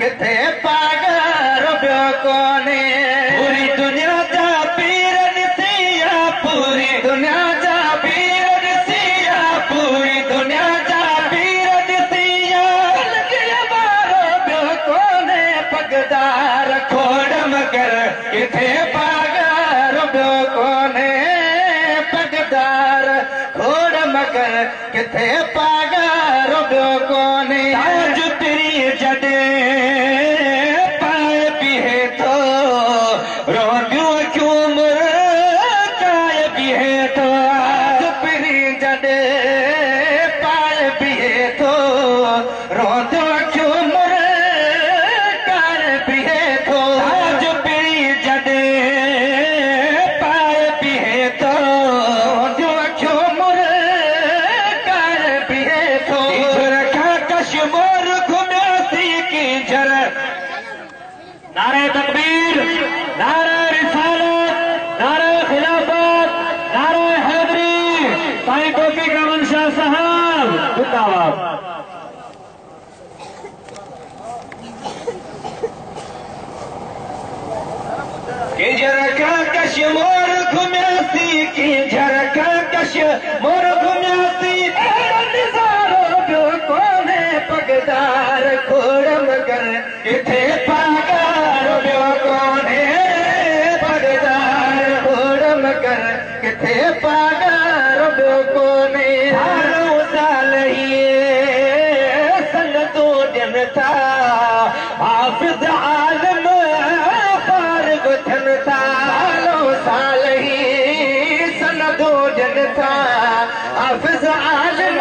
किथे पागर ॿियो कोन्हे पूरी दुनिया जा पीर ॾिसिया पूरी दुनिया जा पीर ॾिसिया पूरी दुनिया जा पीर ॾिसिया वारो ॿियो कोन्हे पगदार खोड़ मगर किथे पागर ॿियो कोन्हे पगदार खोड़ मगर किथे पागर ॿियो कोन्हे ताज पिरी जॾे पाए बीहे थो रोंदियूं अखियूं मुरकाए बीहे थो ताज पिरी जॾे पाए बीहे थो रोंदियूं अखियूं मुरकाए बीहे थो ताज पिरी जॾे पाए बीहे थो रोंदियूं अखियूं मुरकाए बीहे थो मोर घुमियासी की जर नारे तकबीर नारे रिसालत नारे खिलाफत नारे हैदरी साईं तौफीक रहमान शाह साहब जिंदाबाद की जर का कश मोर घुमियासी की जर का कश मोर घुमियासी पगदार खोड़ मगर किथे पागर ॿियो कोन्हे पगदार खोड़ मगर किथे पागर ॿियो कोन्हे हारो साल सनतूं ॾियनि था हाफ़िज़ आलम फारिग़ थियनि था हारो साल सनतूं ॾियनि था हाफ़िज़ आलम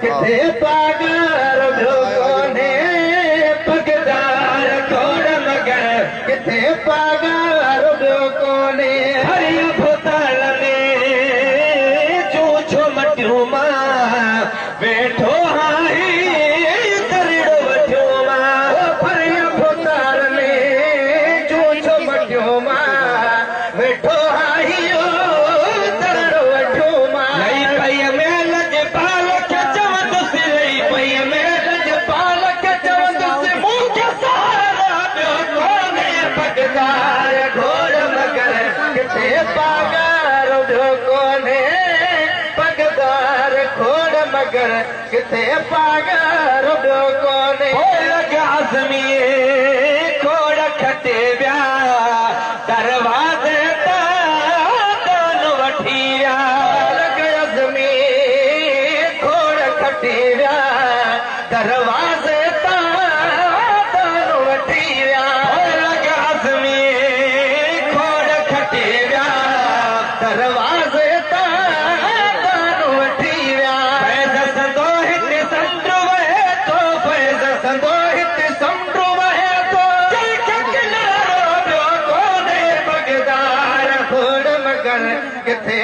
किथे पागर ॿियो कोन्हे पगदार खोड़ मगर किथे पागर ॿियो कोन्हे हरी भुतल में चूचो मटियूं मां वेठो हाही तरिड़ो वठियो मां हरी भुतल में चूचो मटियूं मां वेठो हाही तरिड़ो वठियो मां पई में पागर ॿियो कोन्हे पगदार खोड़ मगर किथे पागर ॿियो कोन्हे आज़मी खोड़ खटे विया दरवाज़े तां वठी विया आज़मी खोड़ खटे विया दरवाज़े तां वठी विया आज़मी दरवाज़े तां वठी विया दसंदो हिते समुंड वहे थो दसंदो हिते समुंड वहे थो किनारो ॿियो कोन्हे पगदार खोड़ मगर किथे